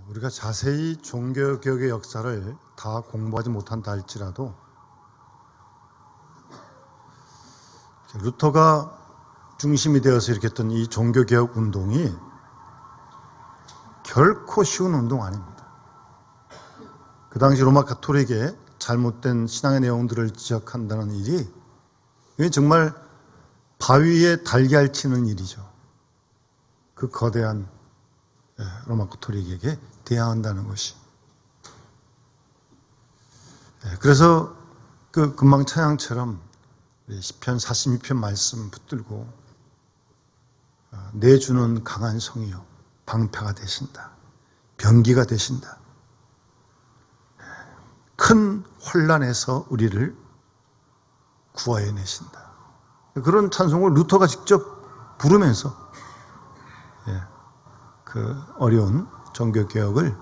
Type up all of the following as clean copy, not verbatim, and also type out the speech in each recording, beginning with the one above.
우리가 자세히 종교개혁의 역사를 다 공부하지 못한다 할지라도 루터가 중심이 되어서 일으켰던 이 종교개혁 운동이 결코 쉬운 운동 아닙니다. 그 당시 로마 가톨릭의 잘못된 신앙의 내용들을 지적한다는 일이 이게 정말 바위에 달걀 치는 일이죠. 그 거대한 로마 가톨릭에게 대항한다는 것이. 그래서 그 금방 찬양처럼 시편 42편 말씀 붙들고 내주는 강한 성이요 방패가 되신다. 병기가 되신다. 큰 혼란에서 우리를 구하여 내신다. 그런 찬송을 루터가 직접 부르면서 그 어려운 종교개혁을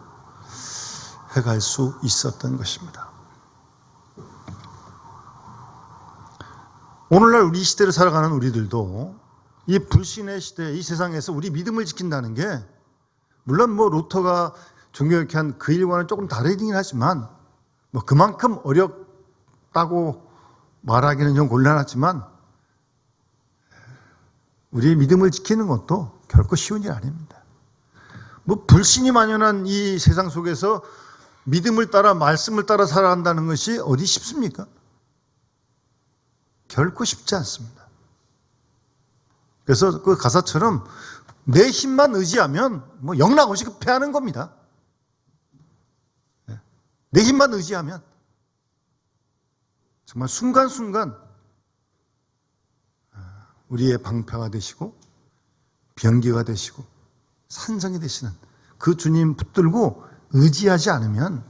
해갈 수 있었던 것입니다. 오늘날 우리 시대를 살아가는 우리들도 이 불신의 시대, 이 세상에서 우리 믿음을 지킨다는 게 물론 루터가 종교개혁한 그 일과는 조금 다르긴 하지만 그만큼 어렵다고 말하기는 좀 곤란하지만 우리의 믿음을 지키는 것도 결코 쉬운 일 아닙니다. 불신이 만연한 이 세상 속에서 믿음을 따라 말씀을 따라 살아간다는 것이 어디 쉽습니까? 결코 쉽지 않습니다. 그래서 그 가사처럼 내 힘만 의지하면 영락없이 패하는 겁니다. 내 힘만 의지하면 정말 순간순간 우리의 방패가 되시고 병기가 되시고 산성이 되시는 그 주님 붙들고 의지하지 않으면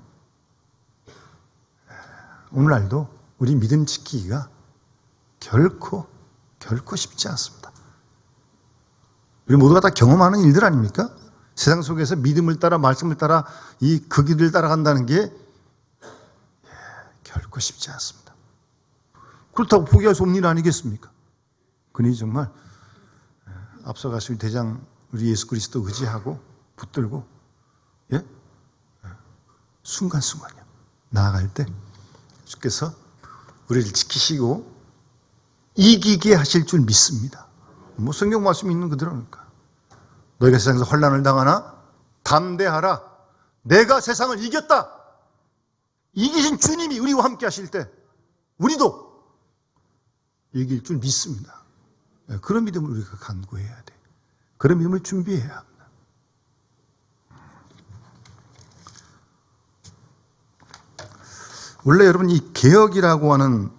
오늘날도 우리 믿음 지키기가 결코 쉽지 않습니다. 우리 모두가 다 경험하는 일들 아닙니까? 세상 속에서 믿음을 따라 말씀을 따라 그 길을 따라간다는 게 결코 쉽지 않습니다. 그렇다고 포기할 수 없는 일 아니겠습니까? 그니 정말 앞서가실 대장 우리 예수 그리스도 의지하고 붙들고 순간순간요 나아갈 때 주께서 우리를 지키시고 이기게 하실 줄 믿습니다. 성경 말씀이 있는 그대로니까. 너희가 세상에서 환난을 당하나 담대하라. 내가 세상을 이겼다. 이기신 주님이 우리와 함께 하실 때 우리도 이길 줄 믿습니다. 그런 믿음을 우리가 간구해야 돼. 그런 믿음을 준비해야 합니다. 원래 여러분 이 개혁이라고 하는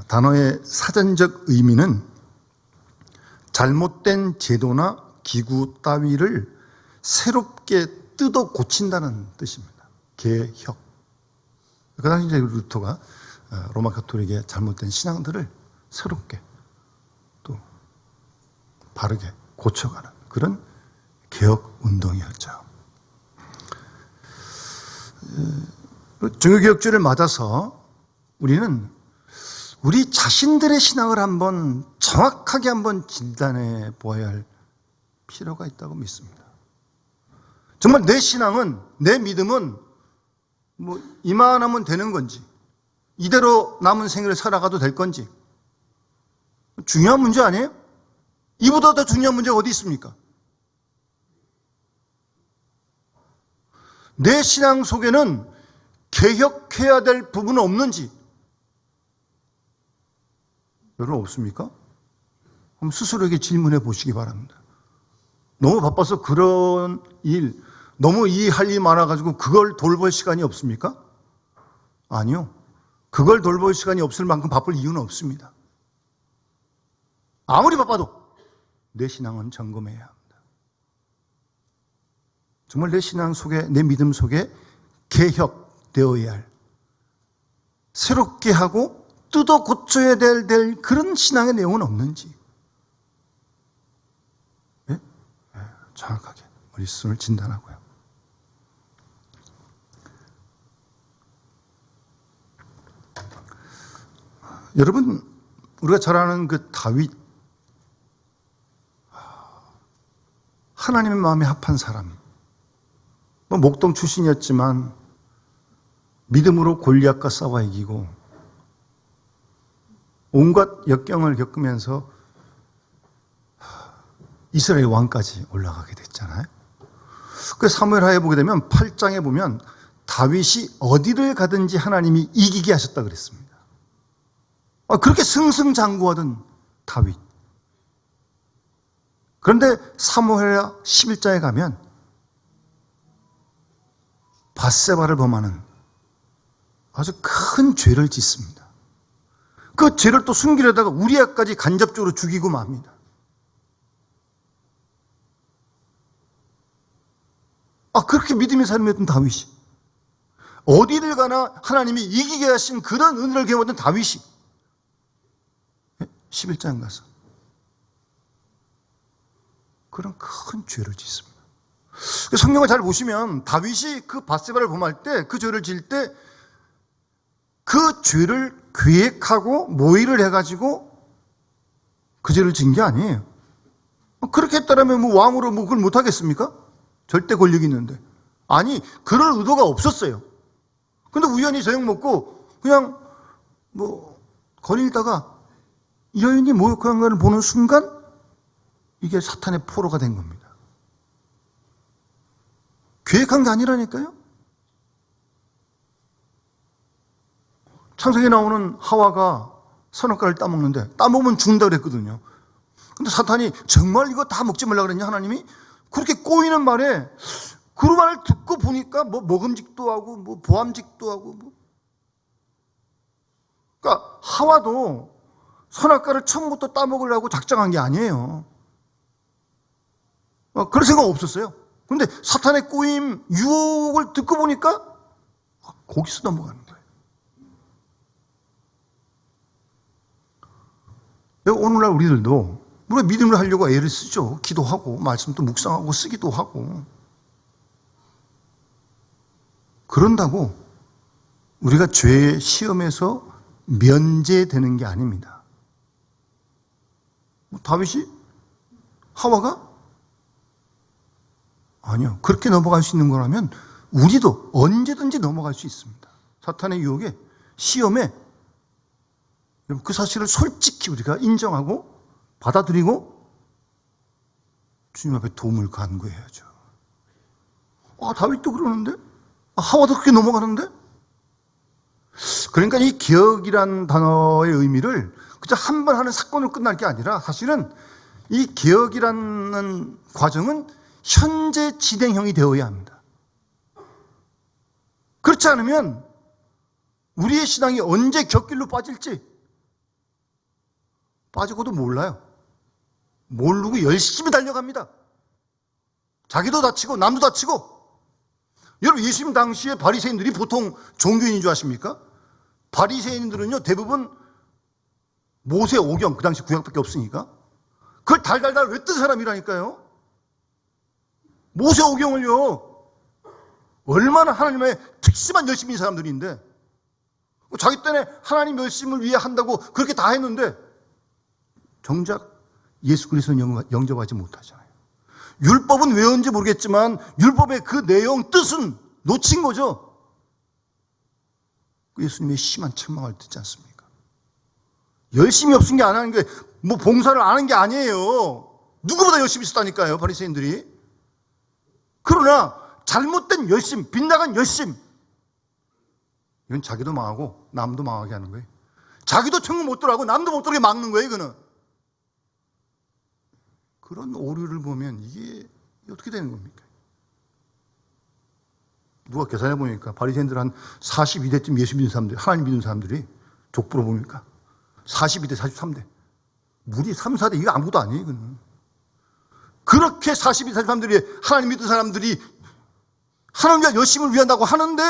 단어의 사전적 의미는 잘못된 제도나 기구 따위를 새롭게 뜯어 고친다는 뜻입니다. 개혁. 그 당시 이제 루터가 로마 가톨릭의 잘못된 신앙들을 새롭게 또 바르게 고쳐가는 그런 개혁 운동이었죠. 종교개혁주의를 맞아서 우리는 우리 자신들의 신앙을 정확하게 한번 진단해 보아야 할 필요가 있다고 믿습니다. 정말 내 신앙은, 내 믿음은 이만하면 되는 건지, 이대로 남은 생애를 살아가도 될 건지, 중요한 문제 아니에요? 이보다 더 중요한 문제가 어디 있습니까? 내 신앙 속에는 개혁해야 될 부분은 없는지 여러분 없습니까? 그럼 스스로에게 질문해 보시기 바랍니다. 너무 바빠서 그런 일, 너무 할 일 많아가지고 그걸 돌볼 시간이 없습니까? 아니요. 그걸 돌볼 시간이 없을 만큼 바쁠 이유는 없습니다. 아무리 바빠도 내 신앙은 점검해야 합니다. 정말 내 신앙 속에, 내 믿음 속에 개혁되어야 할, 새롭게 하고 뜯어 고쳐야 될 그런 신앙의 내용은 없는지 정확하게 우리 스스로를 진단하고요. 여러분, 우리가 잘 아는 그 다윗, 하나님의 마음에 합한 사람, 목동 출신이었지만 믿음으로 골리앗과 싸워 이기고 온갖 역경을 겪으면서 이스라엘 왕까지 올라가게 됐잖아요. 그 사무엘하에 보게 되면 8장에 보면 다윗이 어디를 가든지 하나님이 이기게 하셨다 그랬습니다. 그렇게 승승장구하던 다윗. 그런데 사무엘하 11장에 가면 밧세바를 범하는 아주 큰 죄를 짓습니다. 그 죄를 또 숨기려다가 우리아까지 간접적으로 죽이고 맙니다. 그렇게 믿음의 삶이었던 다윗이 어디를 가나 하나님이 이기게 하신 그런 은혜를 경험했던 다윗이 11장 가서 그런 큰 죄를 짓습니다. 성경을 잘 보시면 다윗이 그 밧세바를 범할 때, 그 죄를 지을 때 그 죄를 계획하고 모의를 해가지고 그 죄를 지은 게 아니에요. 그렇게 했다면 왕으로 그걸 못하겠습니까? 절대 권력이 있는데. 아니, 그럴 의도가 없었어요. 근데 우연히 저녁 먹고 그냥 거닐다가 여인이 모욕한 것을 보는 순간 이게 사탄의 포로가 된 겁니다. 계획한 게 아니라니까요. 창세기에 나오는 하와가 선악과를 따먹는데 따먹으면 죽는다 그랬거든요. 근데 사탄이 정말 이거 다 먹지 말라 그랬냐 하나님이? 그렇게 꼬이는 말에 그 말을 듣고 보니까 먹음직도 하고 보암직도 하고 그러니까 하와도 선악과를 처음부터 따먹으려고 작정한 게 아니에요. 그럴 생각 없었어요. 그런데 사탄의 꼬임, 유혹을 듣고 보니까 거기서 넘어가는 거예요. 오늘날 우리들도 물론 믿음을 하려고 애를 쓰죠. 기도하고 말씀도 묵상하고 쓰기도 하고. 그런다고 우리가 죄의 시험에서 면제되는 게 아닙니다. 다윗이? 하와가? 아니요. 그렇게 넘어갈 수 있는 거라면 우리도 언제든지 넘어갈 수 있습니다. 사탄의 유혹에, 시험에 그 사실을 솔직히 우리가 인정하고 받아들이고 주님 앞에 도움을 간구해야죠. 다윗도 그러는데? 하와도 그렇게 넘어가는데? 그러니까 이 개혁이란 단어의 의미를 그저 한 번 하는 사건으로 끝날 게 아니라 사실은 이 개혁이라는 과정은 현재 진행형이 되어야 합니다. 그렇지 않으면 우리의 신앙이 언제 곁길로 빠질지 빠지고도 몰라요. 모르고 열심히 달려갑니다. 자기도 다치고 남도 다치고. 여러분 예수님 당시에 바리새인들이 보통 종교인인 줄 아십니까? 바리새인들은요 대부분 모세 오경, 그 당시 구약밖에 없으니까 그걸 달달달 외뜬 사람이라니까요. 모세 오경을요 얼마나 하나님의 특심한 열심인 사람들인데 자기 때문에 하나님 열심을 위해 한다고 그렇게 다 했는데 정작 예수 그리스도는 영접하지 못하잖아요. 율법은 외웠는지 모르겠지만 율법의 그 내용 뜻은 놓친 거죠. 예수님의 심한 책망을 듣지 않습니까? 열심히 없은 게 안 하는 게 봉사를 안 하는 게 아니에요. 누구보다 열심히 있었다니까요, 바리새인들이. 그러나 잘못된 열심, 빗나간 열심, 이건 자기도 망하고 남도 망하게 하는 거예요. 자기도 천국 못 들어가고 남도 못 들어가게 막는 거예요, 이거는. 그런 오류를 보면 이게 어떻게 되는 겁니까? 누가 계산해 보니까 바리새인들 한 42대쯤 예수 믿는 사람들이, 하나님 믿는 사람들이 족보로 보니까 42대, 43대. 무리 3, 4대 이거 아무것도 아니에요, 이거는. 그렇게 42, 43들이 하나님 믿는 사람들이 하나님과 열심을 위한다고 하는데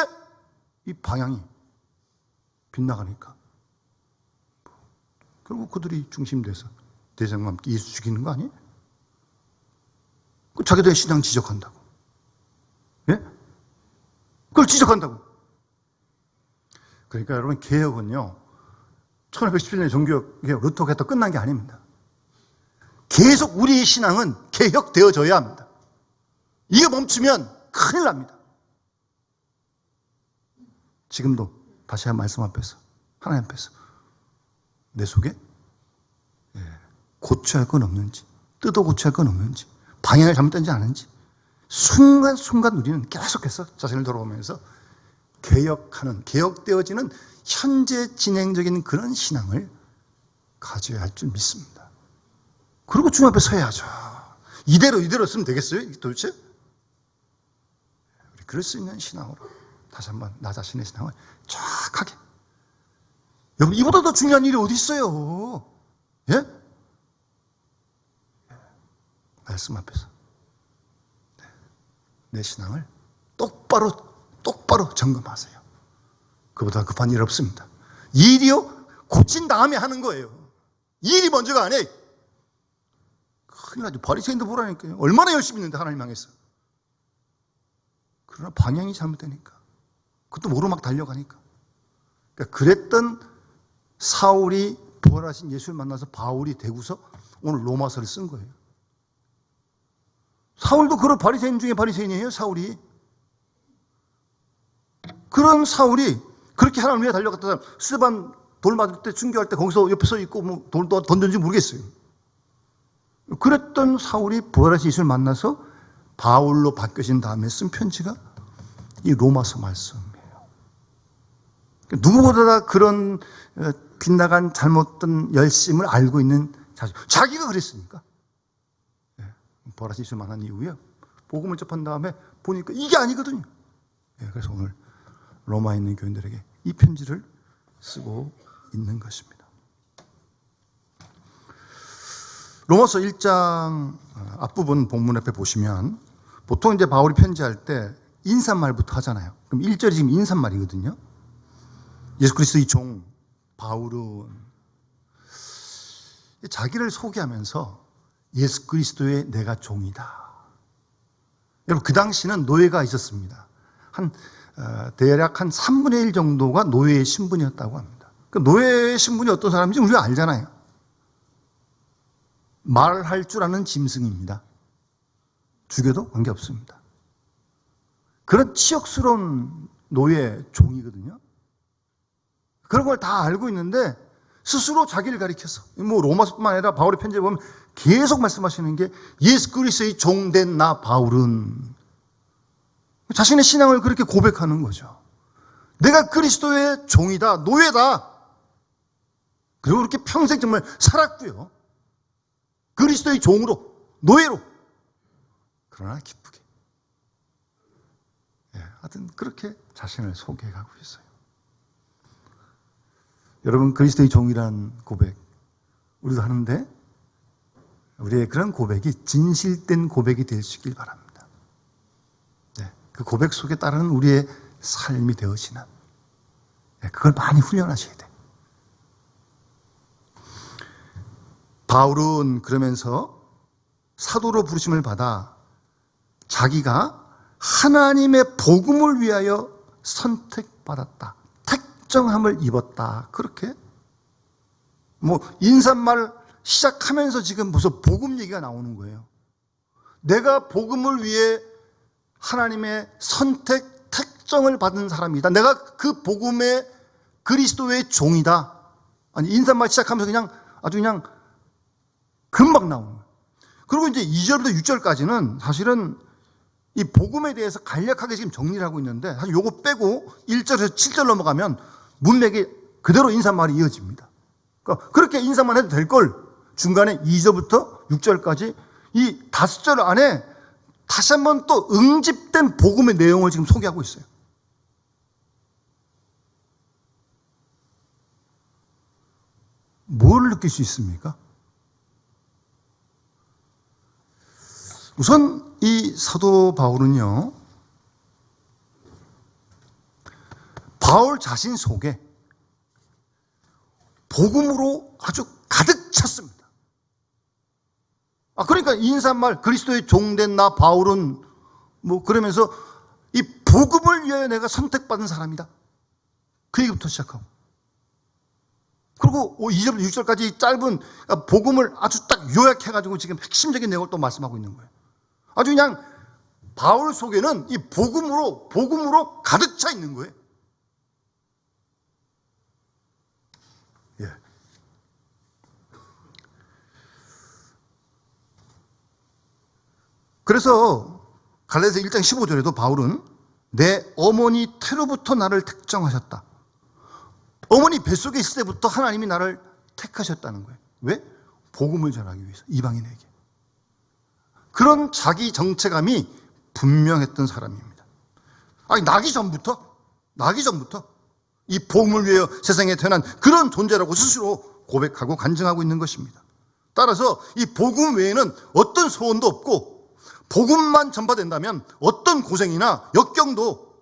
이 방향이 빗나가니까 결국 그들이 중심돼서 대장과 함께 예수 죽이는 거 아니에요? 자기들의 신앙 지적한다고. 예? 그걸 지적한다고. 그러니까 여러분 개혁은요 1817년에 종교개혁 루터가 했다 끝난 게 아닙니다. 계속 우리의 신앙은 개혁되어져야 합니다. 이게 멈추면 큰일 납니다. 지금도 다시 한 말씀 앞에서, 하나님 앞에서 내 속에 고쳐야 할 건 없는지, 뜯어 고쳐야 할 건 없는지, 방향을 잘못된지 아는지 순간순간 우리는 계속해서 자신을 돌아보면서 개혁되어지는 현재 진행적인 그런 신앙을 가져야 할 줄 믿습니다. 그리고 주님 앞에 서야죠. 이대로 쓰면 되겠어요? 도대체? 우리 그럴 수 있는 신앙으로 다시 한번 나 자신의 신앙을 정확하게. 여러분, 이보다 더 중요한 일이 어디 있어요? 예? 말씀 앞에서 내 신앙을 똑바로 점검하세요. 그보다 급한 일 없습니다. 일이요? 고친 다음에 하는 거예요. 일이 먼저가 아니에요. 큰일 나죠. 바리새인도 보라니까요. 얼마나 열심히 있는데 하나님 향해서. 그러나 방향이 잘못되니까. 그것도 모르고 막 달려가니까. 그러니까 그랬던 사울이 부활하신 예수를 만나서 바울이 되고서 오늘 로마서를 쓴 거예요. 사울도 그런 바리새인 중에 바리새인이에요. 사울이. 그런 사울이 그렇게 하나님 위해 달려갔다 사람, 스데반 돌 맞을 때 순교할 때 거기서 옆에 서 있고 뭐 돌도 던졌는지 모르겠어요. 그랬던 사울이 부활하신 예수를 만나서 바울로 바뀌어진 다음에 쓴 편지가 이 로마서 말씀이에요. 누구보다 그런 빗나간 잘못된 열심을 알고 있는 자기가 그랬으니까. 부활하신 예수를 만난 이후에 복음을 접한 다음에 보니까 이게 아니거든요. 그래서 오늘 로마에 있는 교인들에게 이 편지를 쓰고 있는 것입니다. 로마서 1장 앞부분 본문 앞에 보시면 보통 이제 바울이 편지할 때 인사말부터 하잖아요. 그럼 1절이 지금 인사말이거든요. 예수 그리스도의 종 바울은 자기를 소개하면서 예수 그리스도의 내가 종이다. 여러분, 그 당시는 노예가 있었습니다. 대략 한 3분의 1 정도가 노예의 신분이었다고 합니다. 그 노예의 신분이 어떤 사람인지 우리가 알잖아요. 말할 줄 아는 짐승입니다. 죽여도 관계없습니다. 그런 치욕스러운 노예 종이거든요. 그런 걸 다 알고 있는데 스스로 자기를 가리켜서, 뭐 로마서뿐만 아니라 바울의 편지에 보면 계속 말씀하시는 게 예수 그리스도의 종된 나 바울은, 자신의 신앙을 그렇게 고백하는 거죠. 내가 그리스도의 종이다, 노예다. 그리고 그렇게 평생 정말 살았고요. 그리스도의 종으로, 노예로. 그러나 기쁘게. 하여튼 그렇게 자신을 소개해가고 있어요. 여러분, 그리스도의 종이란 고백 우리도 하는데 우리의 그런 고백이 진실된 고백이 되시길 바랍니다. 그 고백 속에 따르는 우리의 삶이 되어지는, 그걸 많이 훈련하셔야 돼요. 바울은 그러면서 사도로 부르심을 받아 자기가 하나님의 복음을 위하여 선택받았다, 택정함을 입었다, 그렇게 뭐 인사말 시작하면서 지금 무슨 복음 얘기가 나오는 거예요. 내가 복음을 위해 하나님의 선택, 택정을 받은 사람이다. 내가 그 복음의 그리스도의 종이다. 아니, 인사말 시작하면서 그냥 아주 그냥 금방 나오는 거예요. 그리고 이제 2절부터 6절까지는 사실은 이 복음에 대해서 간략하게 지금 정리를 하고 있는데, 사실 요거 빼고 1절에서 7절 넘어가면 문맥이 그대로 인사말이 이어집니다. 그러니까 그렇게 인사만 해도 될 걸 중간에 2절부터 6절까지 이 5절 안에 다시 한번 또 응집된 복음의 내용을 지금 소개하고 있어요. 뭘 느낄 수 있습니까? 우선 이 사도 바울은요, 바울 자신 속에 복음으로 아주 가득 찼습니다. 그러니까 인사말 그리스도의 종된 나 바울은 뭐 그러면서 이 복음을 위하여 내가 선택받은 사람이다, 그 얘기부터 시작하고, 그리고 2절부터 6절까지 짧은 복음을 아주 딱 요약해가지고 지금 핵심적인 내용을 또 말씀하고 있는 거예요. 아주 그냥 바울 속에는 이 복음으로 가득 차 있는 거예요. 그래서 갈라디아서 1장 15절에도 바울은 내 어머니 태로부터 나를 택정하셨다. 어머니 뱃속에 있을 때부터 하나님이 나를 택하셨다는 거예요. 왜? 복음을 전하기 위해서, 이방인에게. 그런 자기 정체감이 분명했던 사람입니다. 아니, 나기 전부터 이 복음을 위하여 세상에 태어난 그런 존재라고 스스로 고백하고 간증하고 있는 것입니다. 따라서 이 복음 외에는 어떤 소원도 없고, 복음만 전파된다면 어떤 고생이나 역경도,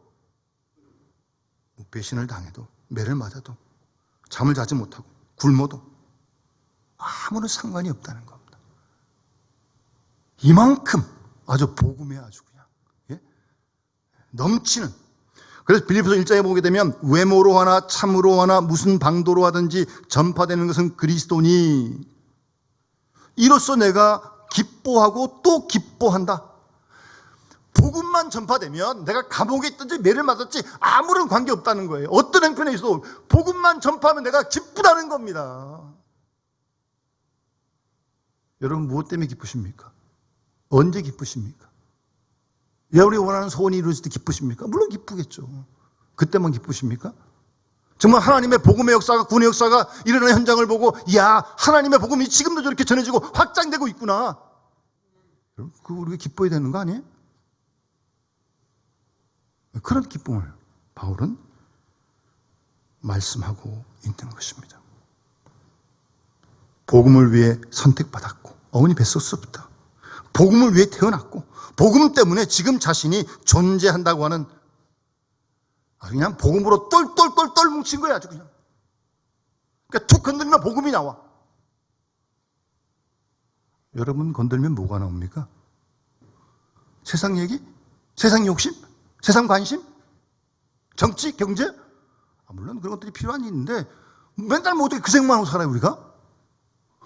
배신을 당해도, 매를 맞아도, 잠을 자지 못하고 굶어도 아무런 상관이 없다는 겁니다. 이만큼 아주 복음에 아주 그냥 넘치는. 그래서 빌립보서 1장에 보게 되면 외모로 하나 참으로 하나 무슨 방도로 하든지 전파되는 것은 그리스도니 이로써 내가 기뻐하고 또 기뻐한다. 복음만 전파되면 내가 감옥에 있든지 매를 맞았지 아무런 관계없다는 거예요. 어떤 형편에 있어도 복음만 전파하면 내가 기쁘다는 겁니다. 여러분 무엇 때문에 기쁘십니까? 언제 기쁘십니까? 여러분이 원하는 소원이 이루어질 때 기쁘십니까? 물론 기쁘겠죠. 그때만 기쁘십니까? 정말 하나님의 복음의 역사가, 구원의 역사가 일어나는 현장을 보고 야, 하나님의 복음이 지금도 저렇게 전해지고 확장되고 있구나. 그거 우리가 기뻐야 되는 거 아니에요? 그런 기쁨을 바울은 말씀하고 있는 것입니다. 복음을 위해 선택받았고, 어머니 뱃속부터 복음을 위해 태어났고, 복음 때문에 지금 자신이 존재한다고 하는, 그냥 복음으로 똘똘똘똘 뭉친 거야, 아주 그냥. 그러니까 툭 건들면 복음이 나와. 여러분 건들면 뭐가 나옵니까? 세상 얘기? 세상 욕심? 세상 관심? 정치? 경제? 물론 그런 것들이 필요한 일인데 맨날 뭐 어떻게 그 생각만 하고 살아요, 우리가?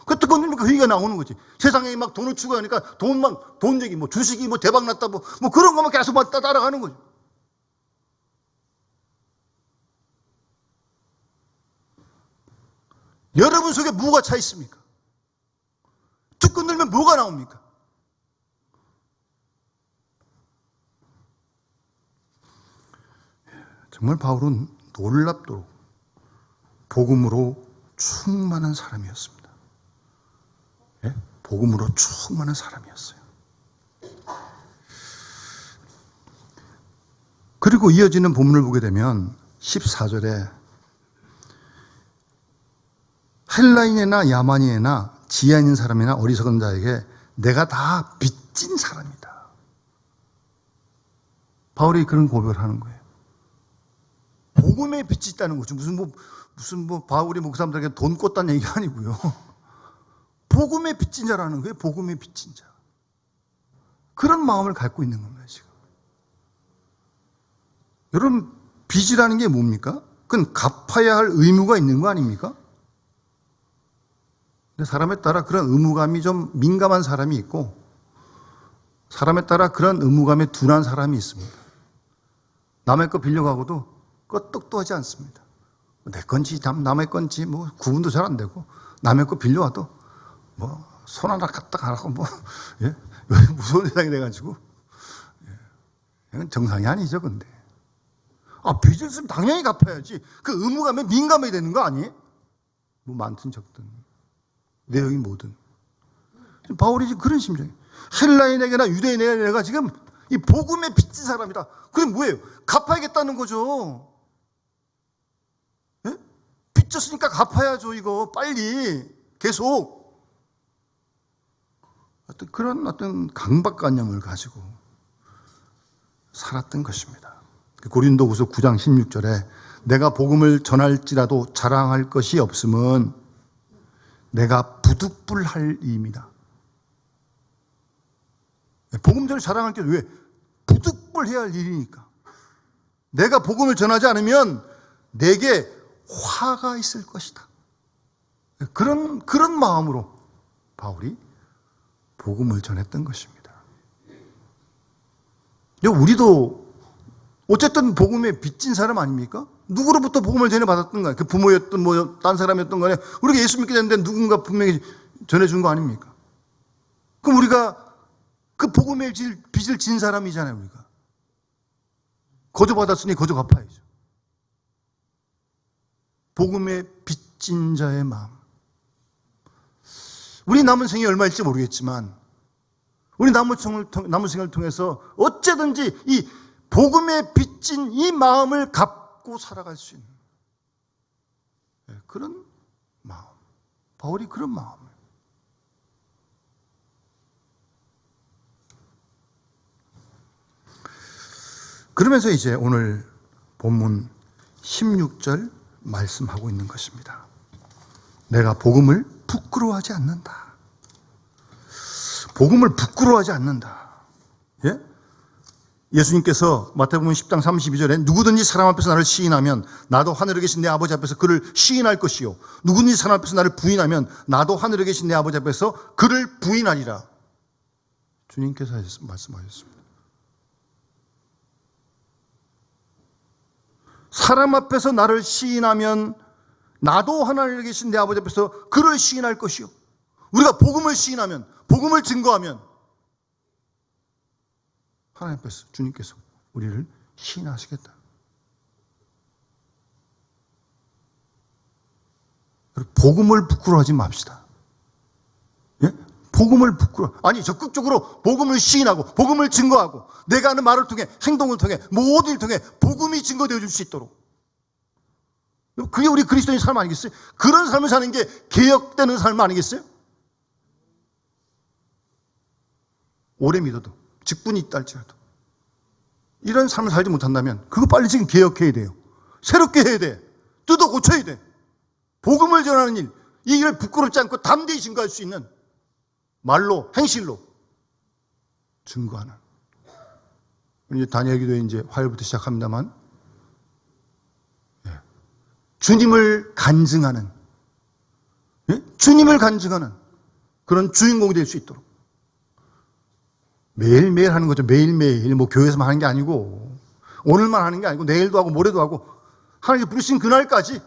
그때 건들면 그 얘기가 나오는 거지. 세상에 막 돈을 추구하니까 돈 얘기, 뭐 주식이 뭐 대박 났다, 뭐 그런 것만 계속 따라가는 거지. 여러분 속에 뭐가 차 있습니까? 툭 건들면 뭐가 나옵니까? 정말 바울은 놀랍도록 복음으로 충만한 사람이었습니다. 예? 복음으로 충만한 사람이었어요. 그리고 이어지는 본문을 보게 되면 14절에 헬라인이나 야만인이나 지하 있는 사람이나 어리석은 자에게 내가 다 빚진 사람이다. 바울이 그런 고백을 하는 거예요. 복음에 빚이 있다는 거죠. 무슨 바울이 그 사람들에게 돈 꽂다는 얘기가 아니고요. 복음에 빚진 자라는 거예요. 복음에 빚진 자. 그런 마음을 갖고 있는 겁니다, 지금. 여러분, 빚이라는 게 뭡니까? 그건 갚아야 할 의무가 있는 거 아닙니까? 근데 사람에 따라 그런 의무감이 좀 민감한 사람이 있고, 사람에 따라 그런 의무감에 둔한 사람이 있습니다. 남의 거 빌려가고도 끄떡도 하지 않습니다. 내 건지 남의 건지 구분도 잘 안 되고, 남의 거 빌려와도 손 하나 갖다 가라고 무서운 세상이 돼가지고, 이건 정상이 아니죠, 근데. 빚을 쓰면 당연히 갚아야지. 그 의무감에 민감해야 되는 거 아니에요? 많든 적든, 내용이 뭐든. 바울이 지금 그런 심정이에요. 헬라인에게나 유대인에게나 내가 지금 이 복음에 빚진 사람이다. 그럼 뭐예요? 갚아야겠다는 거죠. 예? 빚졌으니까 갚아야죠, 이거. 빨리. 계속. 그런 강박관념을 가지고 살았던 것입니다. 고린도후서 9장 16절에 내가 복음을 전할지라도 자랑할 것이 없음은 내가 부득불할 일입니다. 복음 전에 자랑할 게 왜? 부득불해야 할 일이니까. 내가 복음을 전하지 않으면 내게 화가 있을 것이다. 그런 마음으로 바울이 복음을 전했던 것입니다. 우리도 어쨌든 복음에 빚진 사람 아닙니까? 누구로부터 복음을 전해받았던 거야? 그 부모였든 딴 사람이었던 간에 우리가 예수 믿게 됐는데 누군가 분명히 전해준 거 아닙니까? 그럼 우리가 그 복음의 빚을 진 사람이잖아요, 우리가. 거저받았으니 거저 갚아야죠. 복음의 빚진 자의 마음. 우리 남은 생이 얼마일지 모르겠지만 우리 남은 생을 통해서 어쨌든지 이 복음의 빚진 이 마음을 갚고 살아갈 수 있는 그런 마음. 바울이 그런 마음을. 그러면서 이제 오늘 본문 16절 말씀하고 있는 것입니다. 내가 복음을 부끄러워하지 않는다. 복음을 부끄러워하지 않는다. 예? 예수님께서 마태복음 10장 32절에 누구든지 사람 앞에서 나를 시인하면 나도 하늘에 계신 내 아버지 앞에서 그를 시인할 것이요 누구든지 사람 앞에서 나를 부인하면 나도 하늘에 계신 내 아버지 앞에서 그를 부인하리라. 주님께서 말씀하셨습니다. 사람 앞에서 나를 시인하면 나도 하늘에 계신 내 아버지 앞에서 그를 시인할 것이요. 우리가 복음을 시인하면, 복음을 증거하면 하나님 앞에서 주님께서 우리를 시인하시겠다. 복음을 부끄러워하지 맙시다. 예? 복음을 아니 적극적으로 복음을 시인하고 복음을 증거하고 내가 하는 말을 통해 행동을 통해 모든 일 통해 복음이 증거되어 줄 수 있도록. 그게 우리 그리스도인 삶 아니겠어요? 그런 삶을 사는 게 개혁되는 삶 아니겠어요? 오래 믿어도 직분이 있다 할지라도 이런 삶을 살지 못한다면 그거 빨리 지금 개혁해야 돼요. 새롭게 해야 돼. 뜯어 고쳐야 돼. 복음을 전하는 일, 이 일을 부끄럽지 않고 담대히 증거할 수 있는 말로, 행실로 증거하는. 이제 다니엘 기도에 이제 화요일부터 시작합니다만, 주님을 간증하는, 주님을 간증하는 그런 주인공이 될 수 있도록. 매일매일 하는 거죠. 매일매일. 뭐 교회에서만 하는 게 아니고, 오늘만 하는 게 아니고, 내일도 하고, 모레도 하고, 하나님이 부르신 그날까지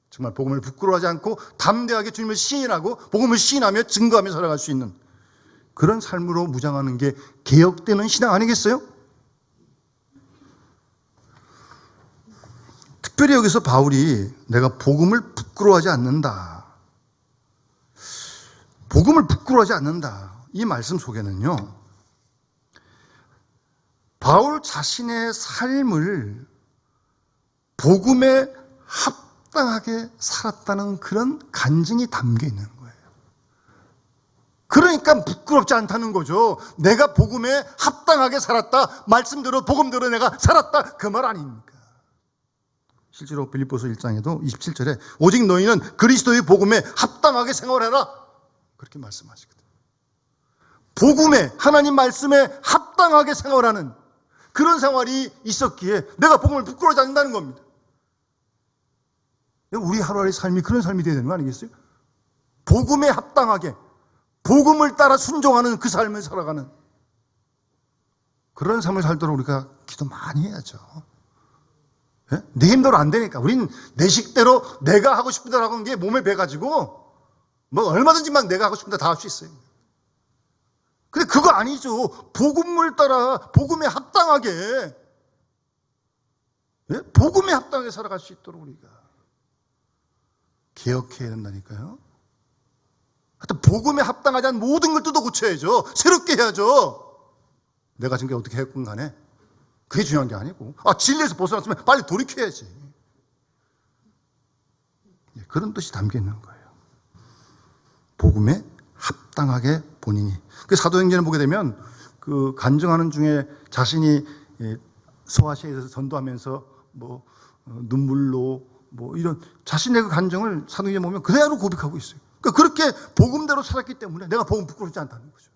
정말 복음을 부끄러워하지 않고 담대하게 주님을 시인하고 복음을 시인하며 증거하며 살아갈 수 있는 그런 삶으로 무장하는 게 개혁되는 신앙 아니겠어요? 특별히 여기서 바울이 내가 복음을 부끄러워하지 않는다. 복음을 부끄러워하지 않는다. 이 말씀 속에는요. 바울 자신의 삶을 복음에 합당하게 살았다는 그런 간증이 담겨 있는 거예요. 그러니까 부끄럽지 않다는 거죠. 내가 복음에 합당하게 살았다. 말씀대로 복음대로 내가 살았다. 그 말 아닙니까? 실제로 빌립보서 1장에도 27절에 오직 너희는 그리스도의 복음에 합당하게 생활해라. 그렇게 말씀하시거든요. 복음에 하나님 말씀에 합당하게 생활하는 그런 생활이 있었기에 내가 복음을 부끄러워하지 않는다는 겁니다. 우리 하루하루의 삶이 그런 삶이 되어야 되는 거 아니겠어요? 복음에 합당하게 복음을 따라 순종하는 그 삶을 살아가는 그런 삶을 살도록 우리가 기도 많이 해야죠. 예? 내 힘대로 안 되니까 우린 내 식대로 내가 하고 싶은 대로 하는 게 몸에 배가지고 뭐 얼마든지 막 내가 하고 싶은 대로 다 할 수 있어요. 근데 그거 아니죠. 복음을 따라 복음에 합당하게 예? 복음에 합당하게 살아갈 수 있도록 우리가 개혁해야 된다니까요. 하여튼 복음에 합당하지 않은 모든 걸 뜯어 고쳐야죠. 새롭게 해야죠. 내가 지금 어떻게 했건 간에 그게 중요한 게 아니고 진리에서 벗어났으면 빨리 돌이켜야지. 그런 뜻이 담겨 있는 거예요. 복음에 합당하게 본인이. 그 사도행전을 보게 되면 그 간증하는 중에 자신이 소아시아에서 전도하면서 뭐 눈물로 뭐 이런 자신의 그 간증을 사도행전에 보면 그대로 고백하고 있어요. 그러니까 그렇게 복음대로 살았기 때문에 내가 복음 부끄럽지 않다는 거죠.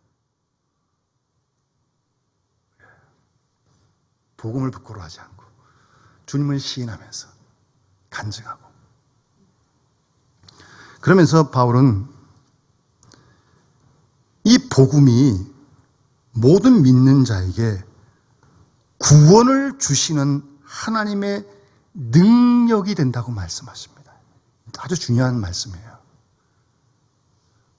복음을 부끄러워하지 않고 주님을 시인하면서 간증하고 그러면서 바울은 이 복음이 모든 믿는 자에게 구원을 주시는 하나님의 능력이 된다고 말씀하십니다. 아주 중요한 말씀이에요.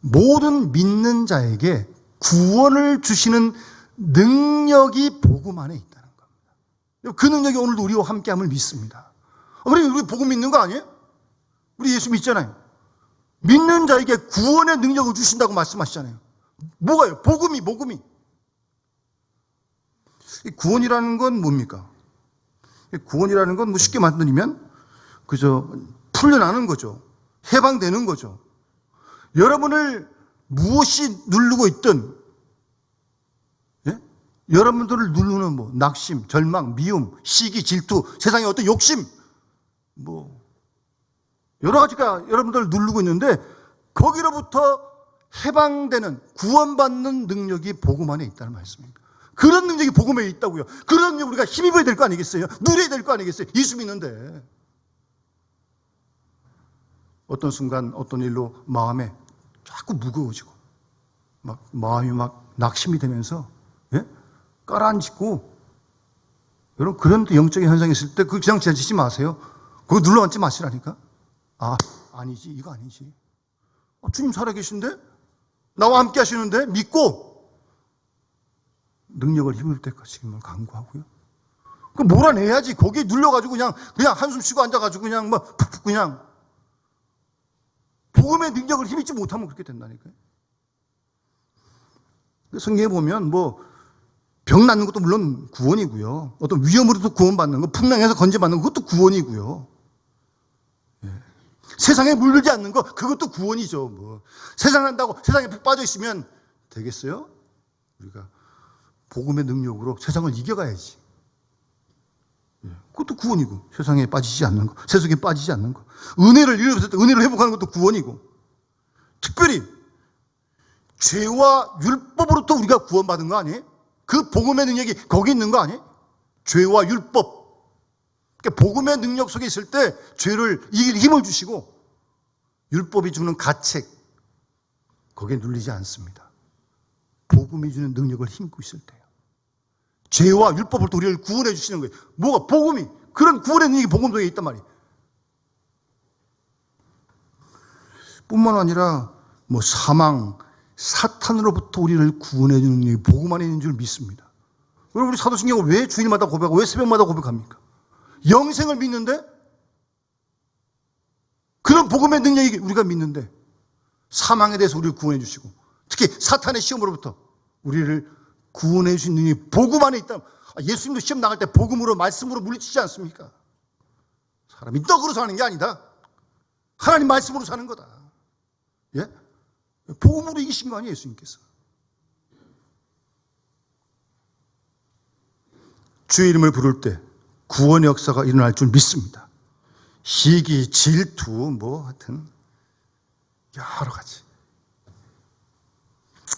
모든 믿는 자에게 구원을 주시는 능력이 복음 안에 있다는 겁니다. 그 능력이 오늘도 우리와 함께함을 믿습니다. 우리 복음 믿는 거 아니에요? 우리 예수 믿잖아요. 믿는 자에게 구원의 능력을 주신다고 말씀하시잖아요. 뭐가요? 복음이. 구원이라는 건 뭡니까? 구원이라는 건 뭐 쉽게 말씀드리면 그저 풀려나는 거죠. 해방되는 거죠. 여러분을 무엇이 누르고 있든, 예? 여러분들을 누르는 뭐 낙심, 절망, 미움, 시기, 질투, 세상의 어떤 욕심, 뭐 여러 가지가 여러분들을 누르고 있는데 거기로부터 해방되는, 구원받는 능력이 복음 안에 있다는 말씀입니다. 그런 능력이 복음에 있다고요. 그런 능력 우리가 힘입어야 될 거 아니겠어요? 누려야 될 거 아니겠어요? 예수 믿는데. 어떤 순간 어떤 일로 마음에 자꾸 무거워지고 막 마음이 막 낙심이 되면서, 예? 깔아앉고, 여러분 그런 영적인 현상이 있을 때 그냥 지나치지 마세요. 그거 눌러앉지 마시라니까. 아니지, 이거 아니지. 주님 살아계신데? 나와 함께 하시는데? 믿고 능력을 힘을 때까지 지금을 간구하고요. 그 몰아내야지. 거기에 눌려가지고 그냥 한숨 쉬고 앉아가지고 그냥 막 푹푹 그냥 복음의 능력을 힘입지 못하면 그렇게 된다니까요. 성경에 보면 뭐 병 낫는 것도 물론 구원이고요. 어떤 위험으로도 구원받는 거, 풍랑에서 건져받는 거, 그것도 구원이고요. 예. 세상에 물들지 않는 거, 그것도 구원이죠. 뭐 세상 한다고 세상에 푹 빠져 있으면 되겠어요? 우리가 복음의 능력으로 세상을 이겨가야지. 예. 그것도 구원이고, 세상에 빠지지 않는 거, 세속에 빠지지 않는 거, 은혜를 잃었을 때 은혜를 회복하는 것도 구원이고, 특별히 죄와 율법으로부터 우리가 구원받은 거 아니에요? 그 복음의 능력이 거기 있는 거 아니에요? 죄와 율법. 그러니까 복음의 능력 속에 있을 때 죄를 이길 힘을 주시고, 율법이 주는 가책, 거기에 눌리지 않습니다. 복음이 주는 능력을 힘입고 있을 때요. 죄와 율법으로부터 우리를 구원해 주시는 거예요. 뭐가? 복음이. 그런 구원의 능력이 복음 속에 있단 말이에요. 뿐만 아니라 뭐 사망, 사탄으로부터 우리를 구원해 주는 능력이 복음 안에 있는 줄 믿습니다. 여러분, 우리 사도신경은 왜 주일마다 고백하고 왜 새벽마다 고백합니까? 영생을 믿는데, 그런 복음의 능력이 우리가 믿는데, 사망에 대해서 우리를 구원해 주시고, 특히 사탄의 시험으로부터 우리를 구원해 주신 능력이 복음 안에 있다. 예수님도 시험 나갈 때 복음으로, 말씀으로 물리치지 않습니까? 사람이 떡으로 사는 게 아니다. 하나님 말씀으로 사는 거다. 예? 복음으로 이기신 거 아니에요, 예수님께서. 주의 이름을 부를 때 구원의 역사가 일어날 줄 믿습니다. 시기, 질투, 뭐 하여튼 여러 가지.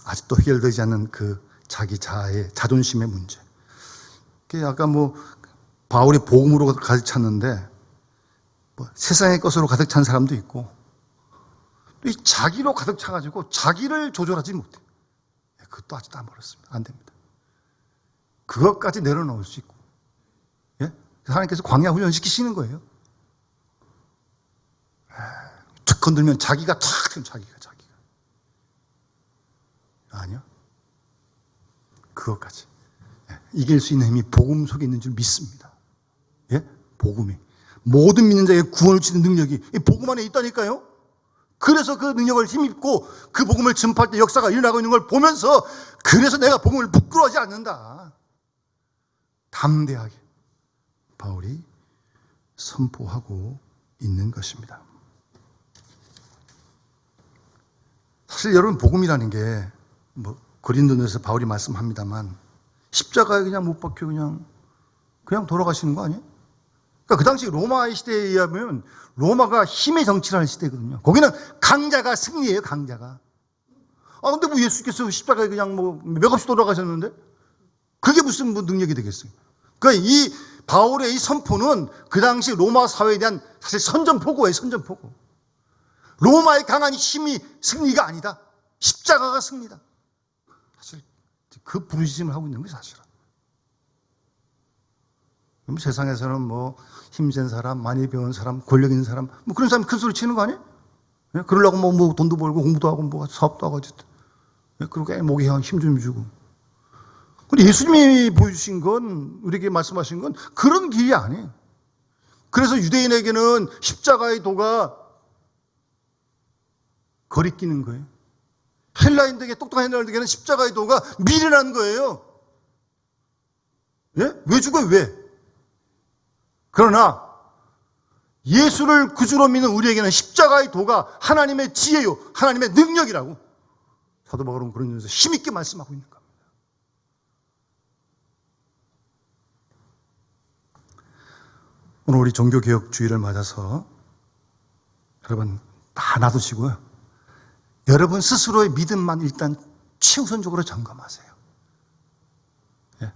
아직도 해결되지 않는 그 자기 자아의 자존심의 문제. 아까 뭐 바울이 복음으로 가득 찼는데 뭐 세상의 것으로 가득 찬 사람도 있고, 또 이 자기로 가득 차가지고 자기를 조절하지 못해. 그것도 아직도 안 멀었습니다. 안 됩니다. 그것까지 내려놓을 수 있고, 예? 하나님께서 광야 훈련 시키시는 거예요. 툭 건들면 자기가 자기가. 아니요. 그것까지. 예? 이길 수 있는 힘이 복음 속에 있는 줄 믿습니다. 예? 복음이. 모든 믿는 자에게 구원을 주는 능력이 이 복음 안에 있다니까요. 그래서 그 능력을 힘입고 그 복음을 전파할 때 역사가 일어나고 있는 걸 보면서, 그래서 내가 복음을 부끄러워하지 않는다. 담대하게 바울이 선포하고 있는 것입니다. 사실 여러분, 복음이라는 게 뭐 고린도전서 바울이 말씀합니다만, 십자가에 그냥 못 박혀 그냥 돌아가시는 거 아니에요? 그러니까 그 당시 로마의 시대에 의하면 로마가 힘의 정치를 하는 시대거든요. 거기는 강자가 승리예요, 강자가. 근데 뭐 예수께서 십자가에 그냥 뭐 맥없이 돌아가셨는데 그게 무슨 뭐 능력이 되겠어요? 그러니까 이 바울의 이 선포는 그 당시 로마 사회에 대한 사실 선전포고예요, 선전포고. 로마의 강한 힘이 승리가 아니다. 십자가가 승리다. 사실 그 부르짖음을 하고 있는 게 사실은. 그럼 세상에서는 뭐 힘센 사람, 많이 배운 사람, 권력 있는 사람, 뭐 그런 사람이 큰 소리 치는 거 아니에요? 예? 그러려고 뭐 돈도 벌고 공부도 하고 뭐 사업도 하고 어쨌든. 예? 그러고 목에 힘 좀 주고. 근데 예수님이 보여주신 건, 우리에게 말씀하신 건 그런 길이 아니에요. 그래서 유대인에게는 십자가의 도가 거리끼는 거예요. 헬라인들에게, 똑똑한 헬라인들에게는 십자가의 도가 미련한 거예요. 예? 왜 죽어요? 왜? 그러나 예수를 구주로 믿는 우리에게는 십자가의 도가 하나님의 지혜요, 하나님의 능력이라고 사도 바울은 그런 점에서 힘있게 말씀하고 있는 겁니다. 오늘 우리 종교개혁주의를 맞아서 여러분 다 놔두시고요. 여러분 스스로의 믿음만 일단 최우선적으로 점검하세요. 예?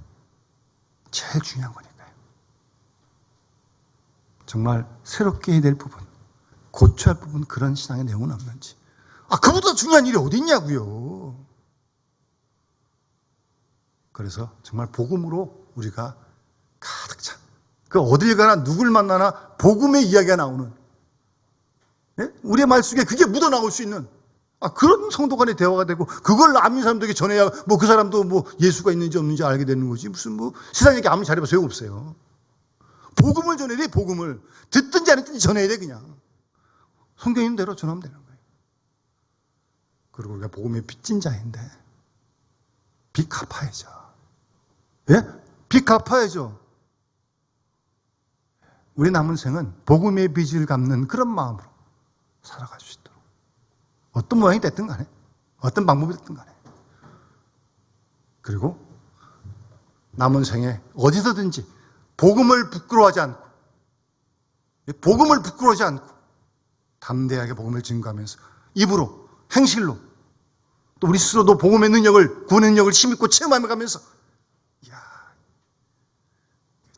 제일 중요한 거니까요. 정말 새롭게 해야 될 부분, 고쳐야 할 부분, 그런 신앙의 내용은 없는지. 그보다 중요한 일이 어디 있냐고요. 그래서 정말 복음으로 우리가 가득 찬, 그 어딜 가나 누굴 만나나 복음의 이야기가 나오는, 예? 우리의 말 속에 그게 묻어나올 수 있는 그런 성도 간의 대화가 되고, 그걸 안 믿는 사람들에게 전해야 그 사람도 예수가 있는지 없는지 알게 되는 거지. 무슨 세상에 아무리 잘해봐 소용없어요. 복음을 전해야 돼. 복음을 듣든지 안 듣든지 전해야 돼. 그냥 성경 있는 대로 전하면 되는 거예요. 그리고 우리가 복음의 빚진 자인데 빚 갚아야죠. 예? 빚 갚아야죠. 우리 남은 생은 복음의 빚을 갚는 그런 마음으로 살아갈 수 있도록, 어떤 모양이 됐든 간에, 어떤 방법이 됐든 간에. 그리고 남은 생에 어디서든지 복음을 부끄러워하지 않고, 담대하게 복음을 증거하면서 입으로, 행실로, 또 우리 스스로도 복음의 능력을, 구원의 능력을 힘있고 체험하면서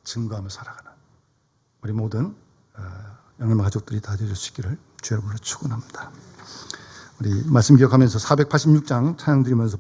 증거하며 살아가는 우리 모든 영혼의 가족들이 다 되실 수 있기를 주의 이름으로 축원합니다. 우리 말씀 기억하면서 486장 찬양 드리면서